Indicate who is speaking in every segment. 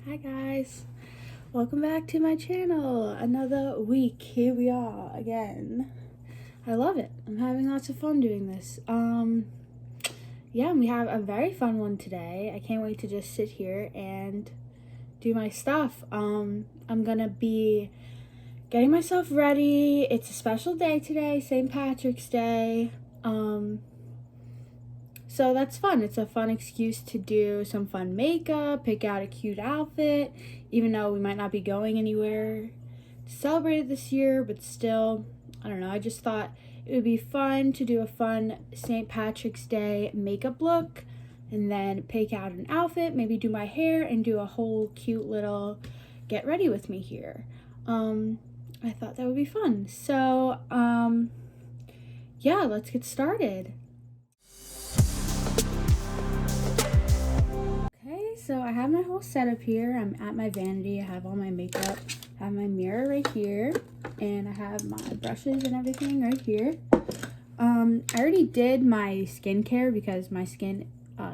Speaker 1: Hi guys, welcome back to my channel. Another week, here we are again. I love it. I'm having lots of fun doing this. Yeah, we have a very fun one today. I can't wait to just sit here and do my stuff. I'm gonna be getting myself ready. It's a special day today, St. Patrick's Day. So that's fun. It's a fun excuse to do some fun makeup, pick out a cute outfit, even though we might not be going anywhere to celebrate it this year, but still, I don't know, I just thought it would be fun to do a fun St. Patrick's Day makeup look and then pick out an outfit, maybe do my hair and do a whole cute little get ready with me here. I thought that would be fun. So, yeah, let's get started. Okay, so I have my whole setup here. I'm at my vanity. I have all my makeup. I have my mirror right here, and I have my brushes and everything right here. I already did my skincare because my skin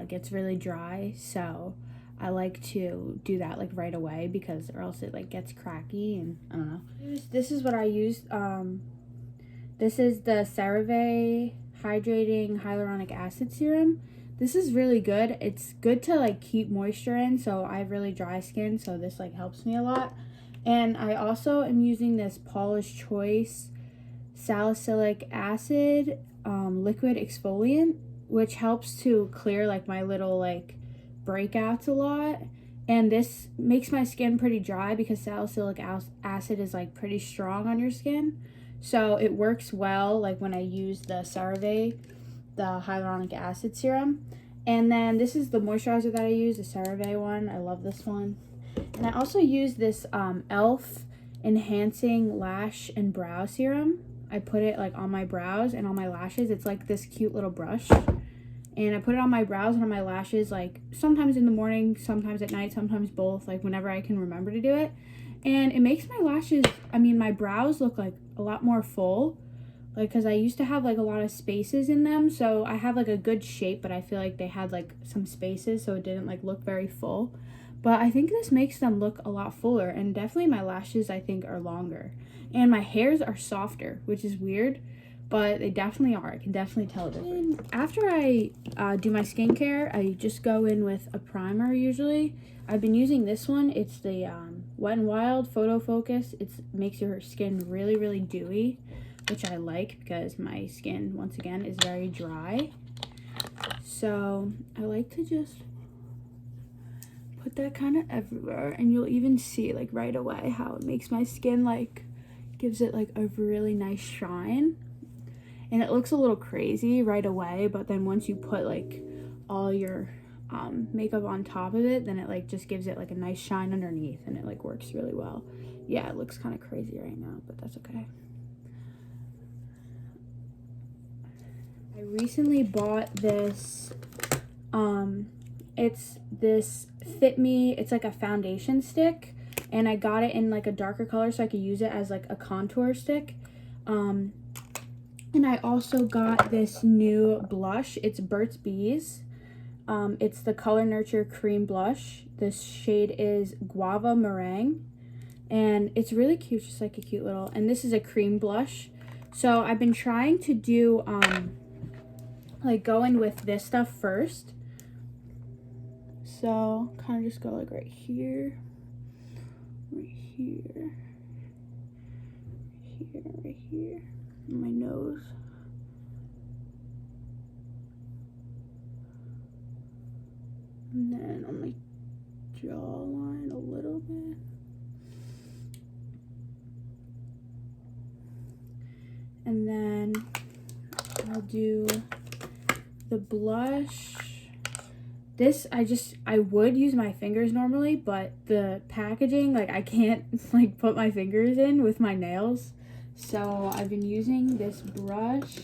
Speaker 1: gets really dry, so I like to do that like right away because or else it like gets cracky and I don't know. This is what I used. This is the CeraVe Hydrating Hyaluronic Acid Serum. This is really good. It's good to like keep moisture in, so I have really dry skin, so this like helps me a lot. And I also am using this Paula's Choice Salicylic Acid liquid exfoliant, which helps to clear like my little like breakouts a lot. And this makes my skin pretty dry because salicylic acid is like pretty strong on your skin. So it works well like when I use the CeraVe, the hyaluronic acid serum. And then this is the moisturizer that I use, the CeraVe one. I love this one. And I also use this e.l.f. enhancing lash and brow serum. I put it like on my brows and on my lashes. It's like this cute little brush. And I put it on my brows and on my lashes like sometimes in the morning, sometimes at night, sometimes both, like whenever I can remember to do it. And it makes my lashes, my brows look like a lot more full. Like, because I used to have like a lot of spaces in them, so I have like a good shape, but I feel like they had like some spaces, so it didn't like look very full. But I think this makes them look a lot fuller, and definitely my lashes I think are longer, and my hairs are softer, which is weird, but they definitely are. I can definitely tell a difference. After I do my skincare, I just go in with a primer usually. I've been using this one. It's the Wet n Wild Photo Focus. It makes your skin really, really dewy, which I like because my skin, once again, is very dry. So I like to just put that kind of everywhere, and you'll even see like right away how it makes my skin like, gives it like a really nice shine. And it looks a little crazy right away, but then once you put like all your makeup on top of it, then it like just gives it like a nice shine underneath, and it like works really well. Yeah, it looks kind of crazy right now, but that's okay. I recently bought this, it's this Fit Me, it's like a foundation stick, and I got it in like a darker color so I could use it as like a contour stick. And I also got this new blush. It's Burt's Bees. It's the Color Nurture Cream Blush. This shade is Guava Meringue, and it's really cute, just like a cute little, and this is a cream blush. So I've been trying to do, like go in with this stuff first. So kind of just go like right here, right here, right here, on my nose. And then on my jawline a little bit. And then I'll do the blush. This, I would use my fingers normally, but the packaging, like I can't like put my fingers in with my nails. So I've been using this brush.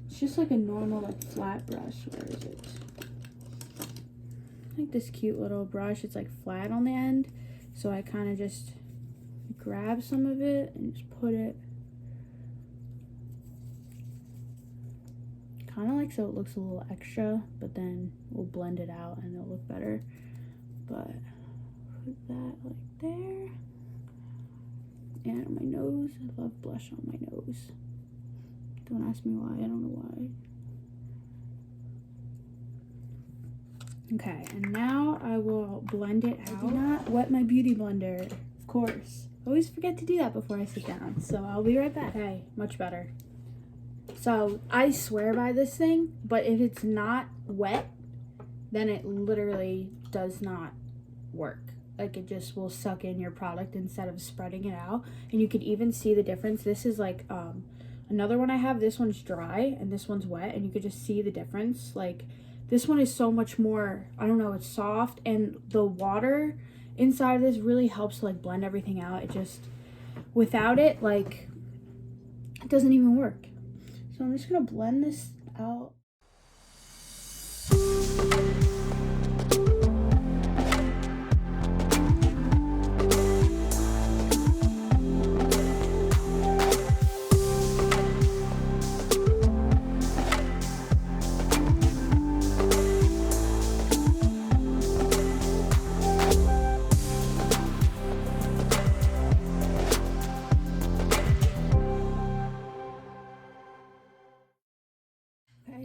Speaker 1: It's just like a normal like flat brush. Where is it? Like this cute little brush. It's like flat on the end. So I kind of just grab some of it and just put it kind of like so it looks a little extra, but then we'll blend it out and it'll look better. But put that like there. And on my nose, I love blush on my nose. Don't ask me why, I don't know why. Okay, and now I will blend it out. I do not wet my beauty blender, of course. I always forget to do that before I sit down, so I'll be right back. Okay, much better. So I swear by this thing, but if it's not wet, then it literally does not work. Like, it just will suck in your product instead of spreading it out. And you can even see the difference. This is like another one I have. This one's dry and this one's wet, and you could just see the difference. Like, this one is so much more, I don't know, it's soft, and the water inside of this really helps to like blend everything out. It just, without it, like, it doesn't even work. So I'm just gonna blend this out.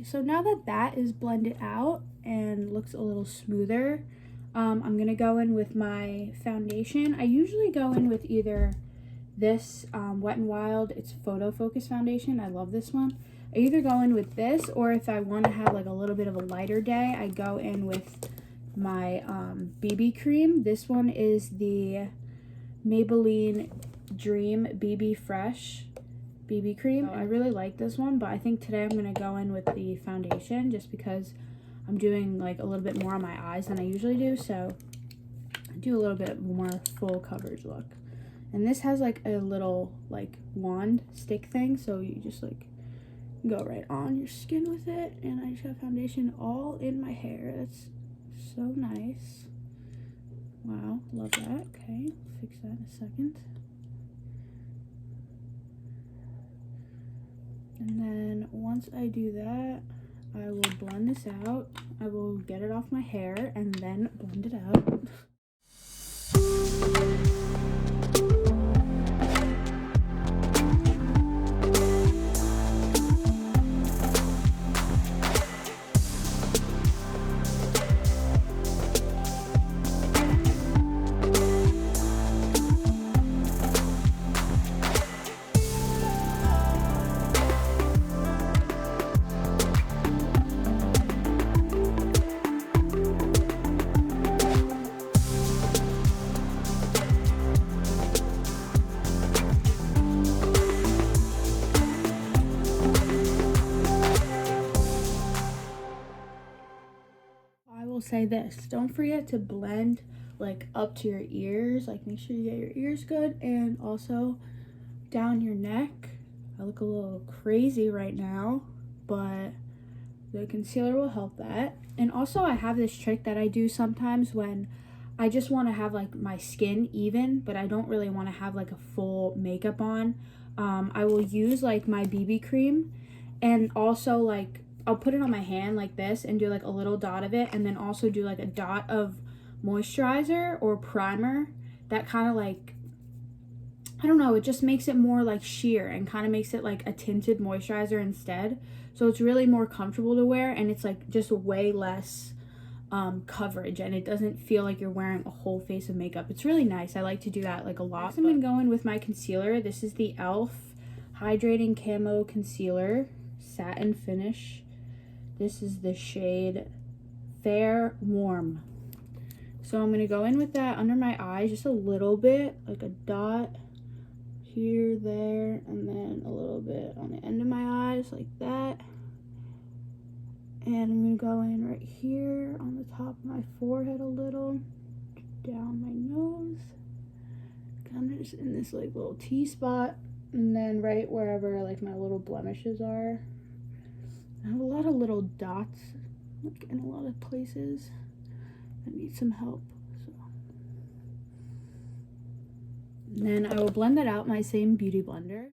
Speaker 1: So now that that is blended out and looks a little smoother, I'm gonna go in with my foundation. I usually go in with either this Wet n Wild, it's Photo Focus foundation. I love this one. I either go in with this, or if I want to have like a little bit of a lighter day, I go in with my BB cream. This one is the Maybelline Dream BB Fresh BB cream. I really like this one, but I think today I'm gonna go in with the foundation just because I'm doing like a little bit more on my eyes than I usually do, so I do a little bit more full coverage look. And this has like a little like wand stick thing, so you just like go right on your skin with it. And I just have foundation all in my hair. That's so nice. Wow, love that. Okay, fix that in a second. And then once I do that, I will blend this out. I will get it off my hair and then blend it out. Say this, don't forget to blend like up to your ears, like make sure you get your ears good, and also down your neck. I look a little crazy right now, but the concealer will help that. And also I have this trick that I do sometimes when I just want to have like my skin even, but I don't really want to have like a full makeup on. I will use like my BB cream, and also like I'll put it on my hand like this and do like a little dot of it, and then also do like a dot of moisturizer or primer that kind of like, I don't know, it just makes it more like sheer and kind of makes it like a tinted moisturizer instead. So it's really more comfortable to wear, and it's like just way less coverage, and it doesn't feel like you're wearing a whole face of makeup. It's really nice. I like to do that like a lot. Next, I'm gonna go in with my concealer. This is the e.l.f. Hydrating Camo Concealer, satin finish. This is the shade Fair Warm. So I'm gonna go in with that under my eyes just a little bit, like a dot here, there, and then a little bit on the end of my eyes like that. And I'm gonna go in right here on the top of my forehead a little, down my nose, kind of just in this like little T-spot, and then right wherever like my little blemishes are. I have a lot of little dots like in a lot of places that need some help. So, and then I will blend that out in my same beauty blender.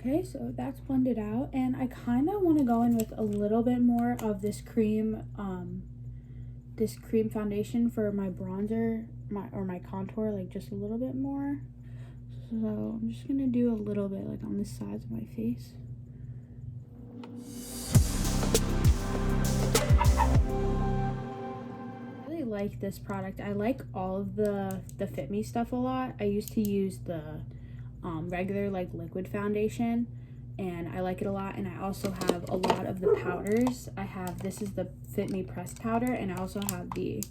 Speaker 1: Okay, so that's blended out, and I kind of want to go in with a little bit more of this cream foundation for my bronzer, my contour, like just a little bit more. So I'm just gonna do a little bit like on the sides of my face. I really like this product. I like all of the Fit Me stuff a lot. I used to use the regular like liquid foundation, and I like it a lot. And I also have a lot of the powders. This is the Fit Me pressed powder, and I also have the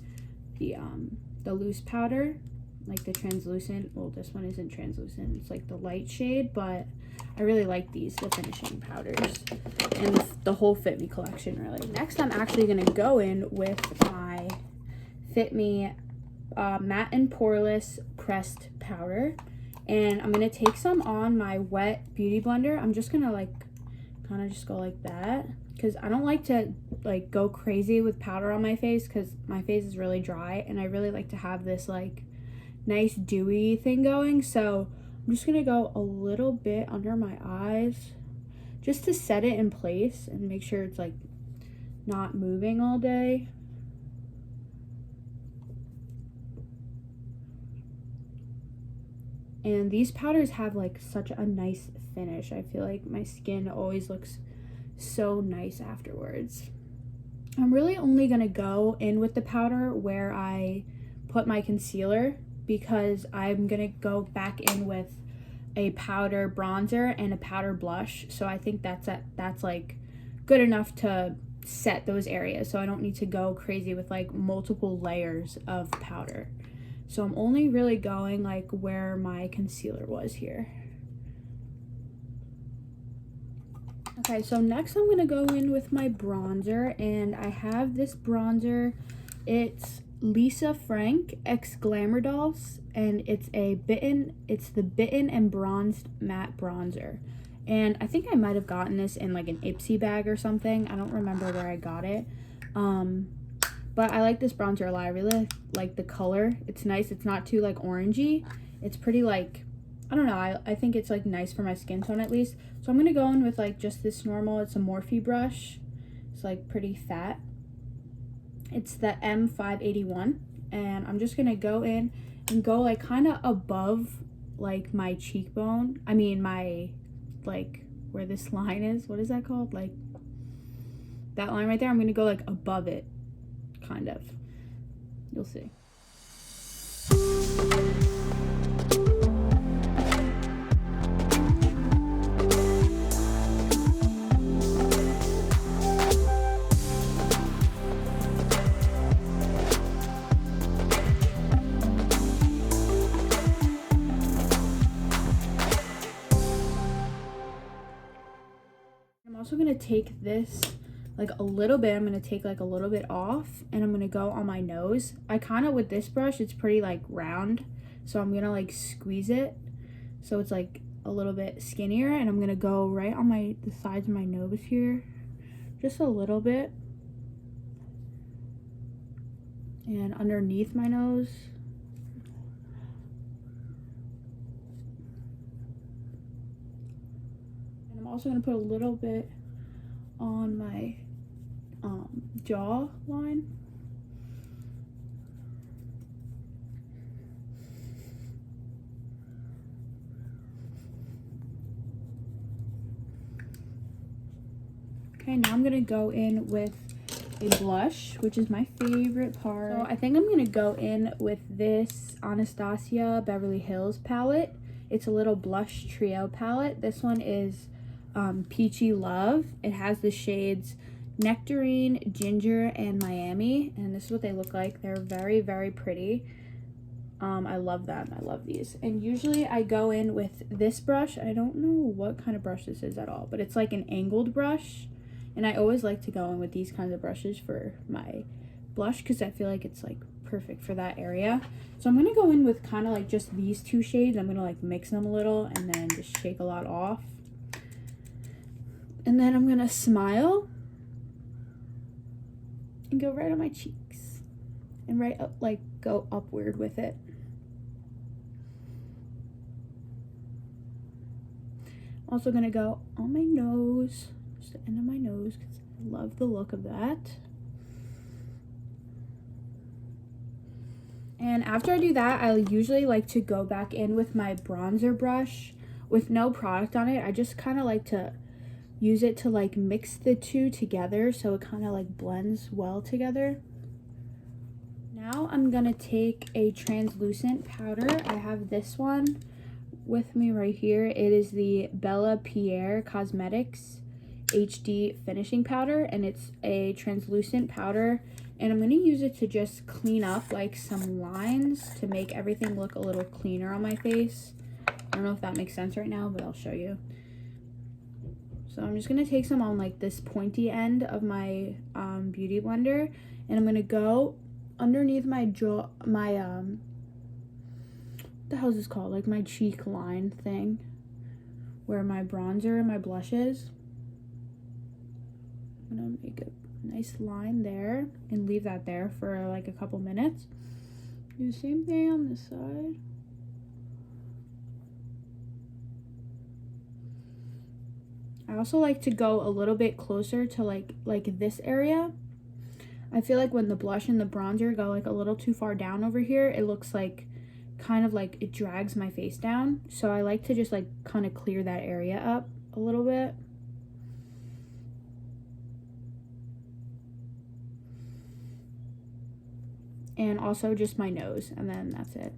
Speaker 1: loose powder, like the translucent. Well, this one isn't translucent, it's like the light shade, but I really like the finishing powders and the whole Fit Me collection, really. Next, I'm actually gonna go in with my Fit Me matte and poreless pressed powder, and I'm gonna take some on my wet beauty blender. I'm just gonna like kind of just go like that, because I don't like to like go crazy with powder on my face, because my face is really dry and I really like to have this like nice dewy thing going. So I'm just gonna go a little bit under my eyes just to set it in place and make sure it's like not moving all day. And these powders have like such a nice finish. I feel like my skin always looks so nice afterwards. I'm really only gonna go in with the powder where I put my concealer, because I'm gonna go back in with a powder bronzer and a powder blush. So I think that's like good enough to set those areas, so I don't need to go crazy with like multiple layers of powder. So I'm only really going like where my concealer was here. Okay, so next I'm gonna go in with my bronzer, and I have this bronzer. It's Lisa Frank X Glamour Dolls, and it's the Bitten and Bronzed Matte Bronzer. And I think I might have gotten this in like an Ipsy bag or something. I don't remember where I got it. But I like this bronzer a lot. I really like the color. It's nice. It's not too like orangey. It's pretty like, I don't know. I think it's like nice for my skin tone at least. So I'm gonna go in with like just this normal, it's a Morphe brush. It's like pretty fat. It's the M581, and I'm just gonna go in and go like kind of above like my cheekbone. I mean my, like where this line is, what is that called? Like that line right there. I'm gonna go like above it, kind of. You'll see. I'm also gonna take this like a little bit. I'm gonna take like a little bit off, and I'm gonna go on my nose. I kind of, with this brush, it's pretty like round, so I'm gonna like squeeze it so it's like a little bit skinnier, and I'm gonna go right on the sides of my nose here, just a little bit, and underneath my nose. And I'm also gonna put a little bit on my jaw line. Okay, now I'm gonna go in with a blush, which is my favorite part. So I think I'm gonna go in with this Anastasia Beverly Hills palette. It's a little blush trio palette. This one is Peachy Love. It has the shades Nectarine, Ginger, and Miami, and this is what they look like. They're very, very pretty. I love them. I love these. And usually I go in with this brush. I don't know what kind of brush this is at all, but it's like an angled brush, and I always like to go in with these kinds of brushes for my blush, because I feel like it's like perfect for that area. So I'm gonna go in with kind of like just these two shades. I'm gonna like mix them a little and then just shake a lot off. And then I'm gonna smile and go right on my cheeks and right up, like go upward with it. I'm Also gonna go on my nose, just the end of my nose, because I love the look of that. And after I do that, I usually like to go back in with my bronzer brush with no product on it. I just kind of like to use it to like mix the two together so it kind of like blends well together. Now I'm gonna take a translucent powder. I have this one with me right here. It is the Bella Pierre Cosmetics HD finishing powder, and it's a translucent powder, and I'm going to use it to just clean up like some lines to make everything look a little cleaner on my face. I don't know if that makes sense right now, but I'll show you. So I'm just going to take some on like this pointy end of my beauty blender, and I'm going to go underneath my jaw, my what the hell is this called, like my cheek line thing, where my bronzer and my blush is. I'm gonna make a nice line there and leave that there for like a couple minutes. Do the same thing on this side. I also like to go a little bit closer to like this area. I feel like when the blush and the bronzer go like a little too far down over here, it looks like kind of like it drags my face down. So I like to just like kind of clear that area up a little bit. And also just my nose, and then that's it.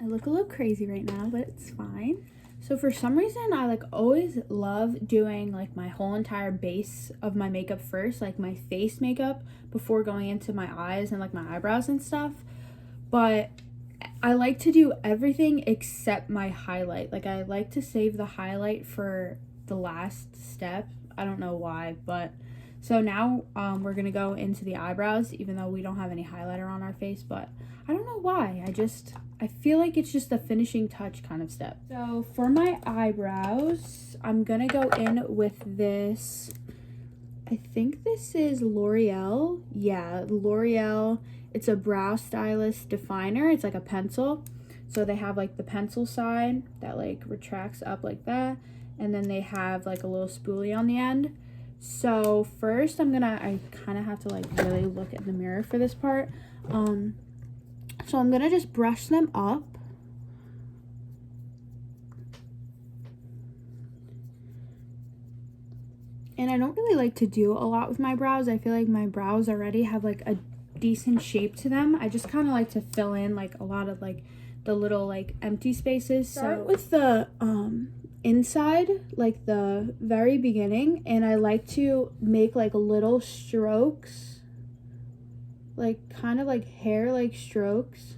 Speaker 1: I look a little crazy right now, but it's fine. So for some reason, I like always love doing like my whole entire base of my makeup first, like my face makeup, before going into my eyes and like my eyebrows and stuff. But I like to do everything except my highlight. Like I like to save the highlight for the last step. I don't know why, but so now we're gonna go into the eyebrows, even though we don't have any highlighter on our face, but I don't know why. I feel like it's just a finishing touch kind of step. So for my eyebrows, I'm gonna go in with this, I think this is L'Oreal. Yeah, L'Oreal. It's a brow stylist definer. It's like a pencil. So they have like the pencil side that like retracts up like that, and then they have like a little spoolie on the end. So first I kind of have to like really look in the mirror for this part. So I'm gonna just brush them up. And I don't really like to do a lot with my brows. I feel like my brows already have like a decent shape to them. I just kind of like to fill in like a lot of like the little like empty spaces. Start with the inside, like the very beginning, and I like to make like little strokes, like kind of like hair like strokes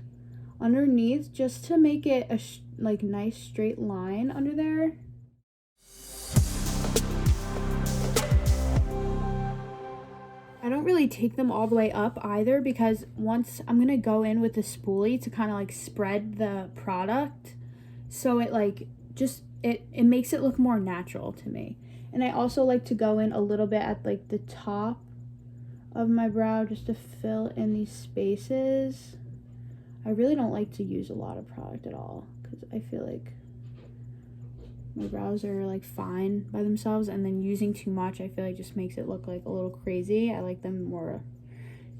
Speaker 1: underneath, just to make it a like nice straight line under there. I don't really take them all the way up either, because once I'm gonna go in with the spoolie to kind of like spread the product, so it like just it makes it look more natural to me. And I also like to go in a little bit at like the top of my brow just to fill in these spaces. I really don't like to use a lot of product at all, because I feel like my brows are like fine by themselves, and then using too much I feel like just makes it look like a little crazy. I like them more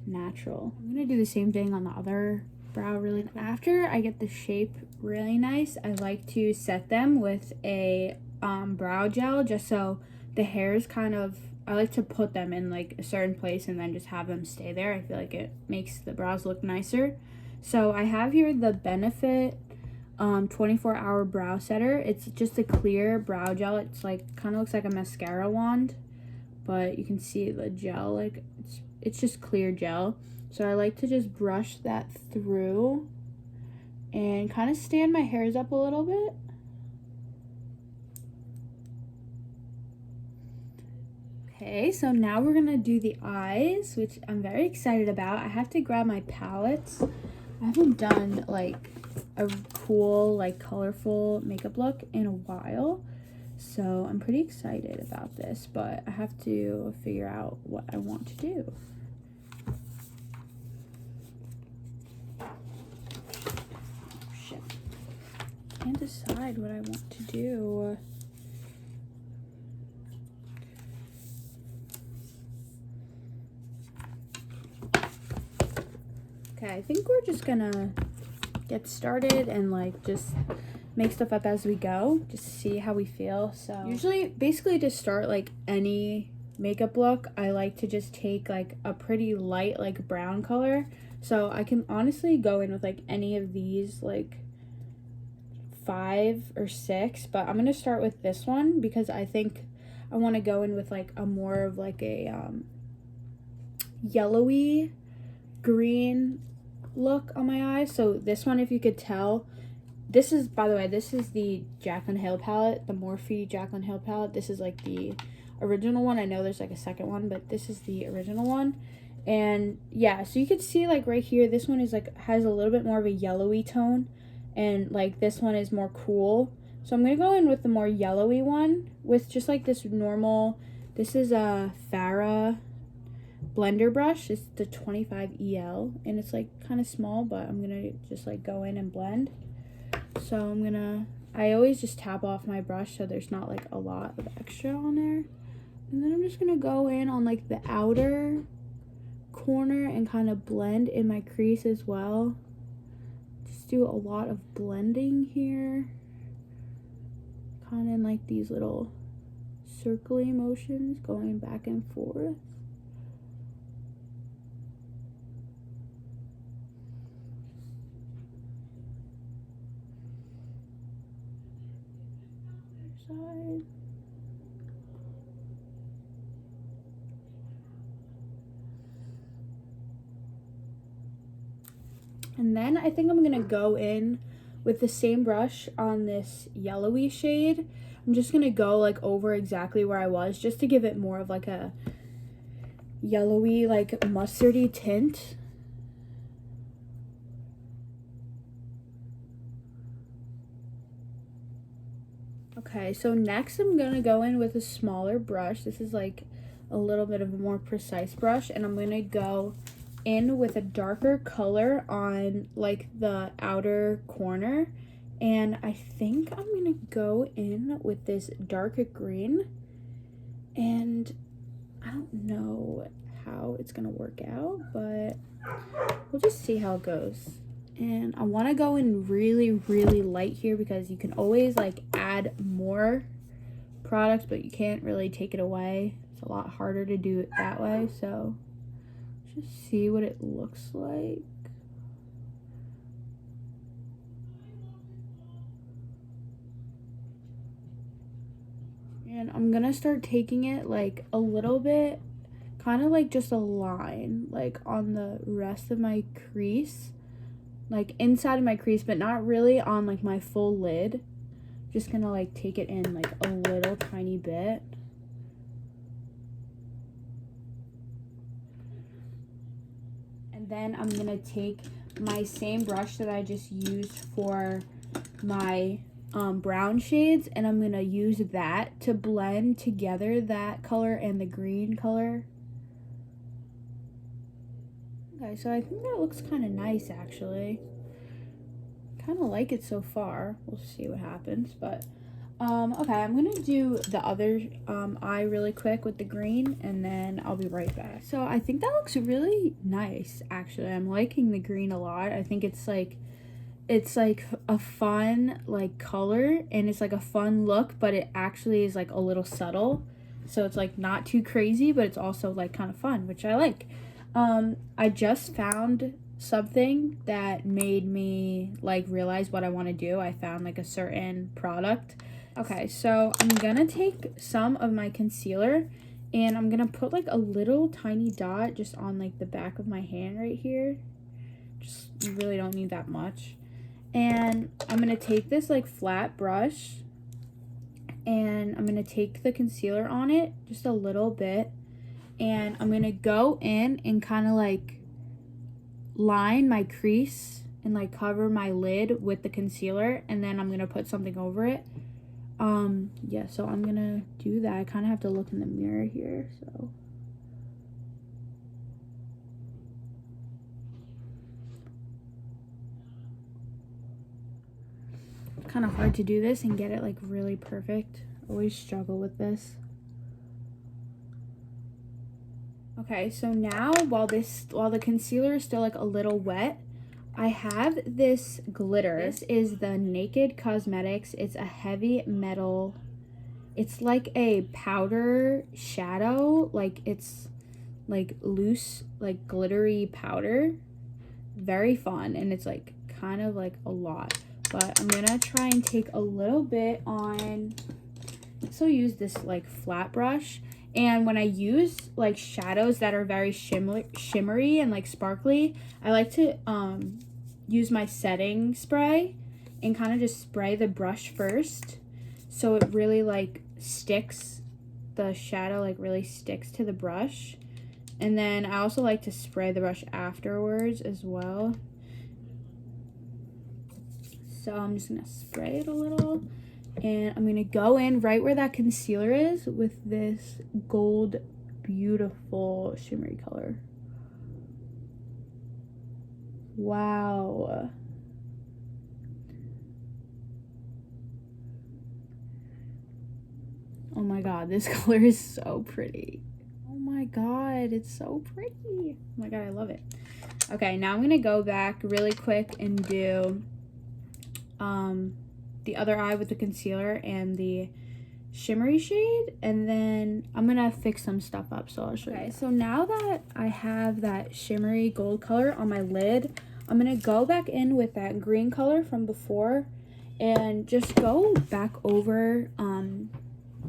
Speaker 1: natural. I'm gonna do the same thing on the other brow really quick. After I get the shape really nice, I like to set them with a brow gel, just so the hairs kind of, I like to put them in like a certain place and then just have them stay there. I feel like it makes the brows look nicer. So I have here the Benefit 24-hour brow setter. It's just a clear brow gel. It's like kind of looks like a mascara wand, but you can see the gel, like it's just clear gel. So I like to just brush that through and kind of stand my hairs up a little bit. Okay, so now we're gonna do the eyes, which I'm very excited about. I have to grab my palettes. I haven't done like a cool, like colorful makeup look in a while, so I'm pretty excited about this, but I have to figure out what I want to do. can't decide what I want to do. Okay, I think we're just gonna get started and like just make stuff up as we go, just see how we feel. So usually, basically, to start like any makeup look, I like to just take like a pretty light like brown color. So I can honestly go in with like any of these, like 5 or 6, but I'm gonna start with this one because I think I want to go in with like a more of like a yellowy green look on my eyes. So this one, if you could tell, this is, by the way, this is the Jaclyn Hill palette, the Morphe Jaclyn Hill palette. This is like the original one. I know there's like a second one, but this is the original one. And yeah, so you could see like right here, this one is like has a little bit more of a yellowy tone, and like this one is more cool. So I'm gonna go in with the more yellowy one with just like this normal, this is a Farrah blender brush. It's the 25EL, and it's like kind of small, but I'm gonna just like go in and blend. So I always just tap off my brush so there's not like a lot of extra on there. And then I'm just gonna go in on like the outer corner and kind of blend in my crease as well. Just do a lot of blending here, kind of in like these little circly motions going back and forth. Side. And then I think I'm gonna go in with the same brush on this yellowy shade. I'm just gonna go like over exactly where I was, just to give it more of like a yellowy, like mustardy tint. Okay, so next I'm gonna go in with a smaller brush. This is like a little bit of a more precise brush, and I'm gonna go in with a darker color on like the outer corner. And I think I'm gonna go in with this darker green, and I don't know how it's gonna work out, but we'll just see how it goes. And I want to go in really, really light here because you can always like add more products, but you can't really take it away. It's a lot harder to do it that way. So just see what it looks like. And I'm gonna start taking it like a little bit, kind of like just a line like on the rest of my crease, like inside of my crease, but not really on like my full lid. Just gonna like take it in like a little tiny bit. And then I'm gonna take my same brush that I just used for my brown shades, and I'm gonna use that to blend together that color and the green color. Okay, so I think that looks kind of nice actually. Kind of like it so far. We'll see what happens, but okay, I'm gonna do the other eye really quick with the green, and then I'll be right back. So I think that looks really nice actually. I'm liking the green a lot. I think it's like a fun like color, and it's like a fun look, but it actually is like a little subtle, so it's like not too crazy, but it's also like kind of fun, which I like. I just found something that made me like realize what I want to do. I found like a certain product. Okay, so I'm gonna take some of my concealer, and I'm gonna put like a little tiny dot just on like the back of my hand right here. Just, you really don't need that much. And I'm gonna take this like flat brush, and I'm gonna take the concealer on it just a little bit, and I'm gonna go in and kind of like line my crease and like cover my lid with the concealer, and then I'm gonna put something over it. Yeah, so I'm gonna do that. I kind of have to look in the mirror here, so kind of hard to do this and get it like really perfect. Always struggle with this. Okay, so now while the concealer is still like a little wet, I have this glitter. This is the Naked Cosmetics. It's a heavy metal. It's like a powder shadow. Like it's like loose, like glittery powder. Very fun, and it's like kind of like a lot. But I'm gonna try and take a little bit on. So use this like flat brush. And when I use like shadows that are very shimmery and like sparkly, I like to use my setting spray and kind of just spray the brush first, so it really like sticks, the shadow like really sticks to the brush. And then I also like to spray the brush afterwards as well. So I'm just gonna spray it a little. And I'm going to go in right where that concealer is with this gold, beautiful shimmery color. Wow. Oh my god, this color is so pretty. Oh my god, it's so pretty. Oh my god, I love it. Okay, now I'm going to go back really quick and do the other eye with the concealer and the shimmery shade, and then I'm gonna fix some stuff up, so I'll show you. Okay, so now that I have that shimmery gold color on my lid, I'm gonna go back in with that green color from before and just go back over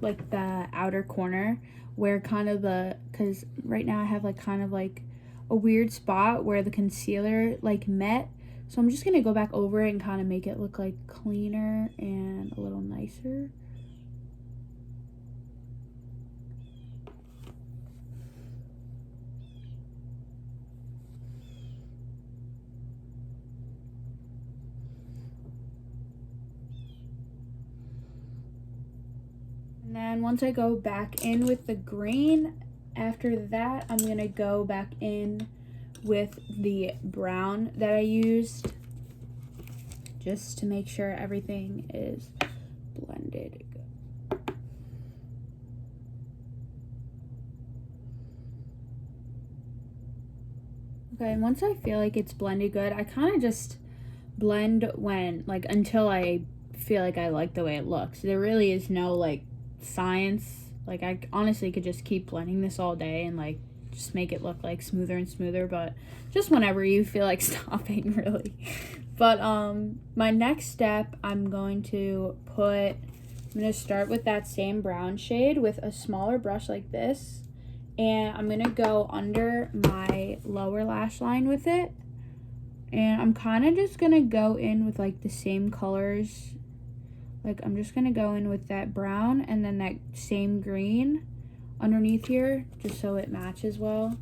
Speaker 1: like the outer corner where kind of because right now I have like kind of like a weird spot where the concealer like met. So I'm just going to go back over it and kind of make it look like cleaner and a little nicer. And then once I go back in with the green, after that I'm going to go back in with the brown that I used, just to make sure everything is blended good. Okay, and once I feel like it's blended good, I kind of just blend until I feel like I like the way it looks. There really is no like science. Like I honestly could just keep blending this all day and like just make it look like smoother and smoother, but just whenever you feel like stopping, really. But my next step, I'm going to start with that same brown shade with a smaller brush like this, and I'm gonna go under my lower lash line with it, and I'm kind of just gonna go in with like the same colors. Like I'm just gonna go in with that brown and then that same green underneath here, just so it matches well.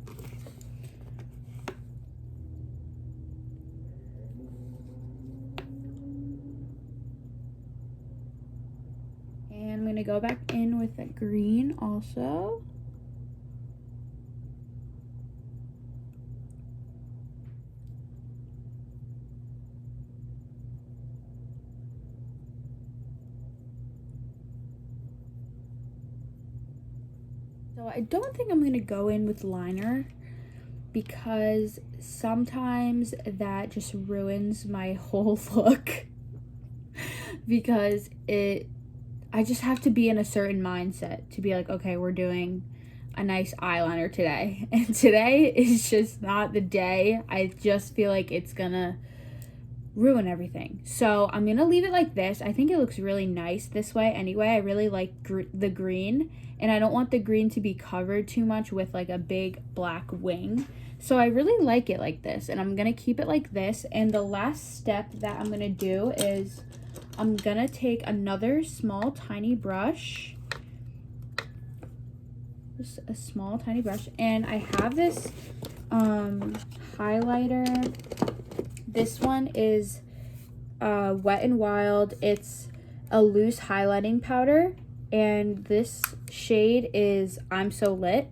Speaker 1: And I'm going to go back in with the green also. So I don't think I'm going to go in with liner, because sometimes that just ruins my whole look. Because I just have to be in a certain mindset to be like, okay, we're doing a nice eyeliner today. And today is just not the day. I just feel like it's gonna ruin everything. So I'm gonna leave it like this. I think it looks really nice this way anyway. I really like the green, and I don't want the green to be covered too much with like a big black wing. So I really like it like this, and I'm gonna keep it like this. And the last step that I'm gonna do is I'm gonna take another small tiny brush, just a small tiny brush, and I have this highlighter. This one is Wet n Wild. It's a loose highlighting powder, and this shade is I'm So Lit.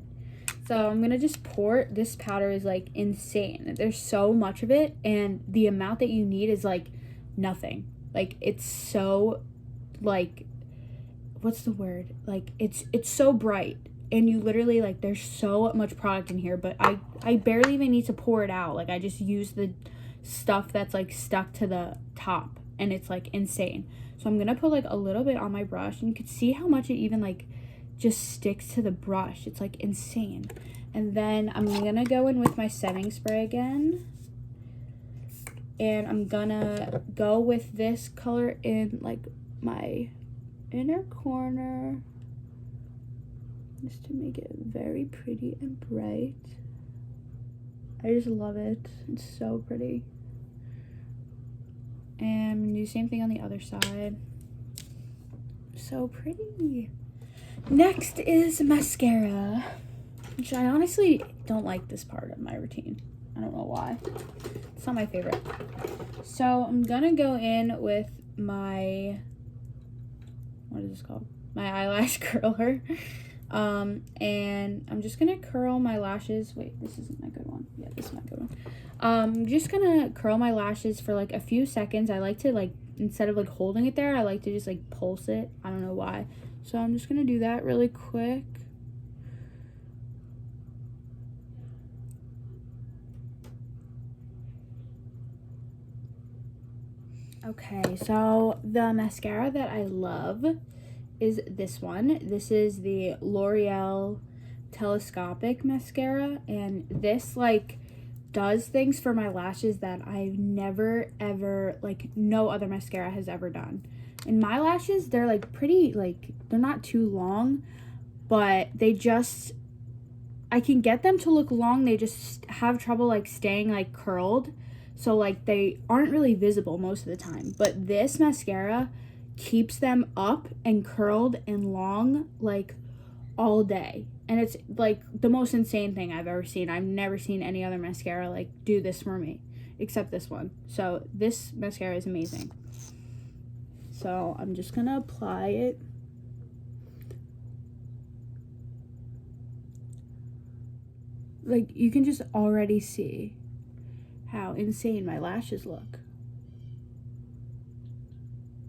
Speaker 1: So I'm gonna just pour. This powder is like insane. There's so much of it, and the amount that you need is like nothing. Like, it's so, like, what's the word? Like, it's so bright. And you literally, like, there's so much product in here, but I barely even need to pour it out. Like, I just use the stuff that's, like, stuck to the top, and it's, like, insane. So I'm gonna put, like, a little bit on my brush, and you can see how much it even, like, just sticks to the brush. It's, like, insane. And then I'm gonna go in with my setting spray again, and I'm gonna go with this color in, like, my inner corner, just to make it very pretty and bright. I just love it. It's so pretty. And do the same thing on the other side. So pretty. Next is mascara, which I honestly don't like this part of my routine. I don't know why. It's not my favorite. So I'm gonna go in with my, what is this called? My eyelash curler. And I'm just gonna curl my lashes. Wait, this isn't my good one. Yeah, this is my good one. I'm just gonna curl my lashes for like a few seconds. I like to, like, instead of like holding it there, I like to just like pulse it. I don't know why. So I'm just gonna do that really quick. Okay, so the mascara that I love is this one. This is the L'Oreal Telescopic mascara, and this, like, does things for my lashes that I've never ever, like, no other mascara has ever done. And my lashes, they're, like, pretty, like, they're not too long, but they just, I can get them to look long. They just have trouble, like, staying, like, curled. So, like, they aren't really visible most of the time. But this mascara keeps them up and curled and long, like, all day. And it's, like, the most insane thing I've ever seen. I've never seen any other mascara, like, do this for me, except this one. So, this mascara is amazing. So, I'm just gonna apply it. Like, you can just already see how insane my lashes look.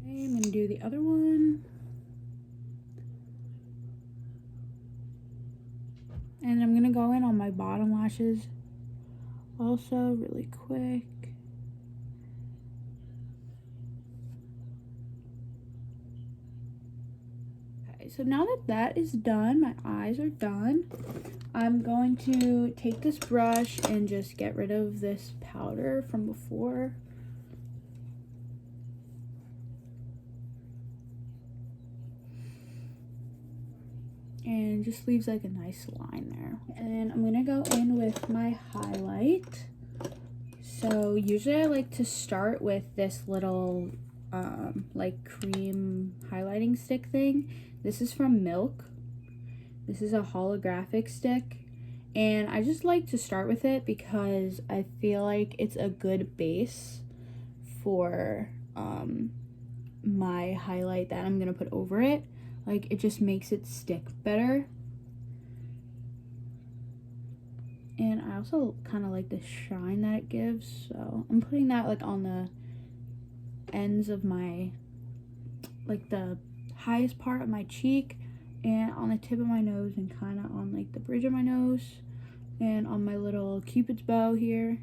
Speaker 1: Okay, I'm gonna do the other one. And I'm gonna go in on my bottom lashes also really quick. Okay, so now that that is done, my eyes are done, I'm going to take this brush and just get rid of this powder from before. And just leaves like a nice line there. And I'm gonna go in with my highlight. So usually I like to start with this little like cream highlighting stick thing. This is from Milk. This is a holographic stick, and I just like to start with it because I feel like it's a good base for my highlight that I'm gonna put over it. Like, it just makes it stick better. And I also kind of like the shine that it gives, so I'm putting that like on the ends of my, like the highest part of my cheek, and on the tip of my nose, and kind of on like the bridge of my nose, and on my little cupid's bow here,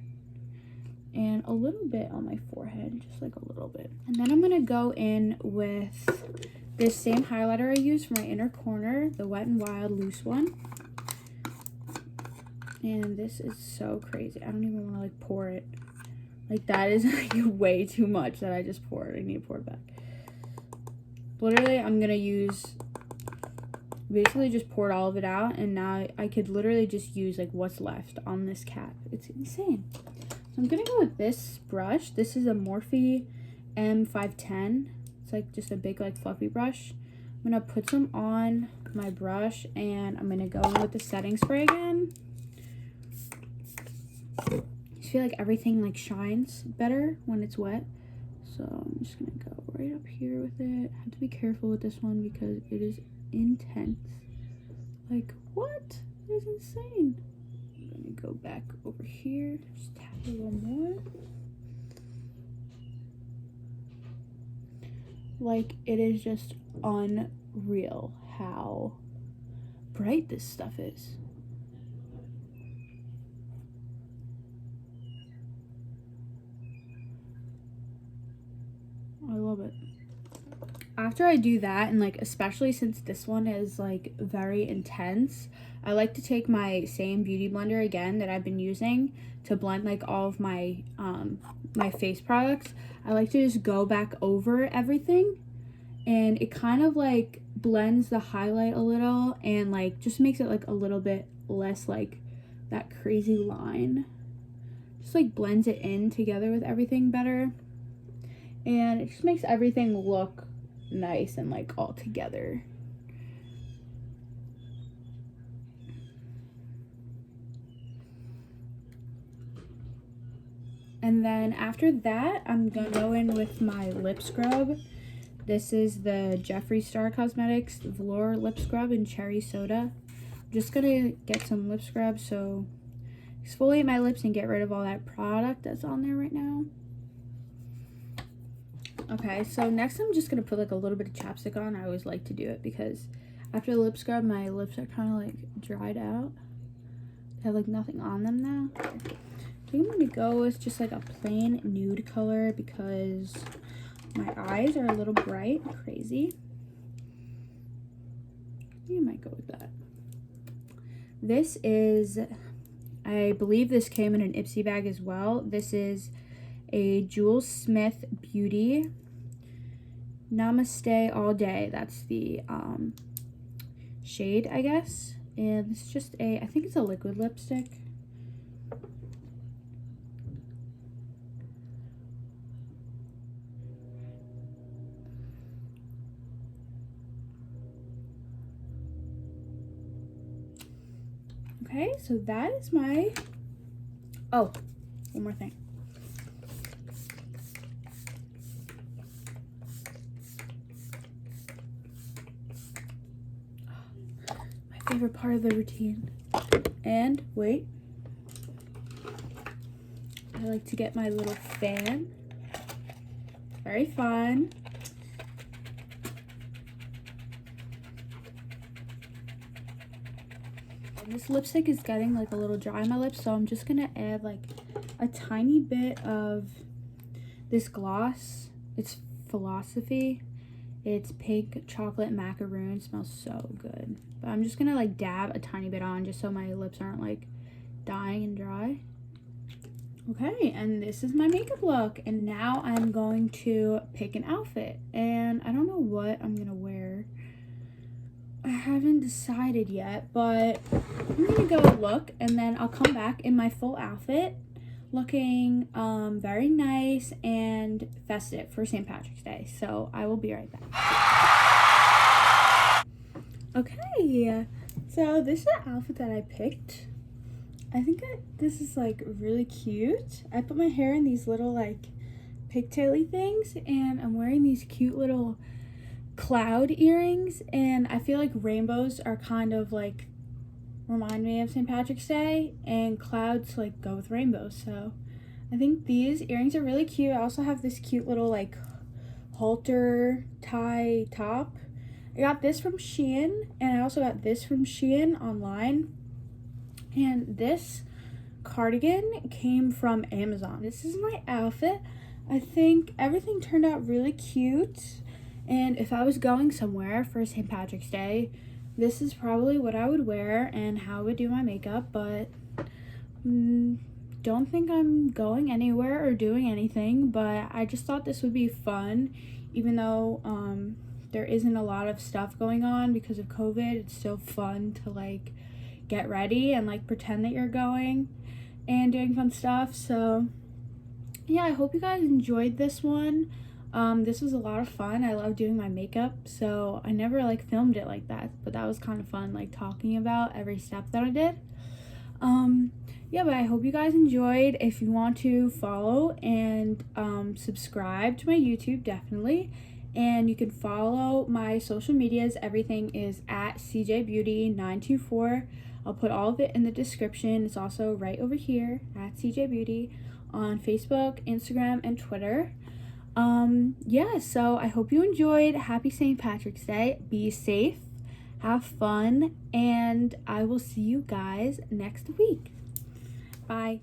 Speaker 1: and a little bit on my forehead, just like a little bit. And then I'm gonna go in with this same highlighter I use for my inner corner, the Wet n Wild loose one. And this is so crazy. I don't even want to like pour it. Like, that is like way too much that I just poured. I need to pour it back. Literally, I'm gonna use, basically just poured all of it out, and now I could literally just use like what's left on this cap. It's insane. So I'm gonna go with this brush. This is a Morphe M510. It's like just a big like fluffy brush. I'm gonna put some on my brush, and I'm gonna go in with the setting spray again. I feel like everything like shines better when it's wet. So I'm just gonna go right up here with it. I have to be careful with this one because it is intense. Like, what? It is insane. I'm gonna go back over here, just tap a little more. Like, it is just unreal how bright this stuff is. I love it. After I do that, and like especially since this one is like very intense, I like to take my same beauty blender again that I've been using to blend like all of my my face products. I like to just go back over everything, and it kind of like blends the highlight a little and like just makes it like a little bit less like that crazy line. Just like blends it in together with everything better, and it just makes everything look nice and like all together. And then after that, I'm gonna go in with my lip scrub. This is the Jeffree Star Cosmetics Velour Lip Scrub in Cherry Soda. I'm just gonna get some lip scrub, so exfoliate my lips and get rid of all that product that's on there right now. Okay, so next I'm just gonna put like a little bit of chapstick on. I always like to do it because after the lip scrub, my lips are kind of like dried out. I have like nothing on them now. I think I'm gonna go with just like a plain nude color because my eyes are a little bright and crazy. You might go with that. This is, I believe this came in an Ipsy bag as well. This is a Jewel Smith Beauty Namaste All Day. That's the shade, I guess. And it's just a, I think it's a liquid lipstick. Okay, so that is my, oh, one more thing. My favorite part of the routine. And wait, I like to get my little fan. Very fun. This lipstick is getting like a little dry on my lips, so I'm just gonna add like a tiny bit of this gloss. It's Philosophy. It's pink chocolate macaroon. It smells so good. But I'm just gonna like dab a tiny bit on just so my lips aren't like dying and dry. Okay, and this is my makeup look, and now I'm going to pick an outfit, and I don't know what I'm gonna wear. I haven't decided yet, but I'm gonna go look, and then I'll come back in my full outfit looking very nice and festive for St. Patrick's Day. So I will be right back. Okay, so this is the outfit that I picked. I think this is like really cute. I put my hair in these little like pigtaily things, and I'm wearing these cute little cloud earrings, and I feel like rainbows are kind of like remind me of St. Patrick's Day, and clouds like go with rainbows, so I think these earrings are really cute. I also have this cute little like halter tie top. I got this from Shein, and I also got this from Shein online, and this cardigan came from Amazon. This is my outfit. I think everything turned out really cute. And if I was going somewhere for St. Patrick's Day, this is probably what I would wear and how I would do my makeup, but don't think I'm going anywhere or doing anything, but I just thought this would be fun, even though there isn't a lot of stuff going on because of COVID. It's still fun to like get ready and like pretend that you're going and doing fun stuff. So yeah, I hope you guys enjoyed this one. This was a lot of fun. I love doing my makeup, so I never like filmed it like that, but that was kind of fun, like talking about every step that I did. Yeah, but I hope you guys enjoyed. If you want to follow and subscribe to my YouTube, definitely, and you can follow my social medias. Everything is at CJBeauty924. I'll put all of it in the description. It's also right over here at CJBeauty on Facebook, Instagram, and Twitter. Yeah, so I hope you enjoyed. Happy St. Patrick's Day. Be safe, have fun, and I will see you guys next week. Bye.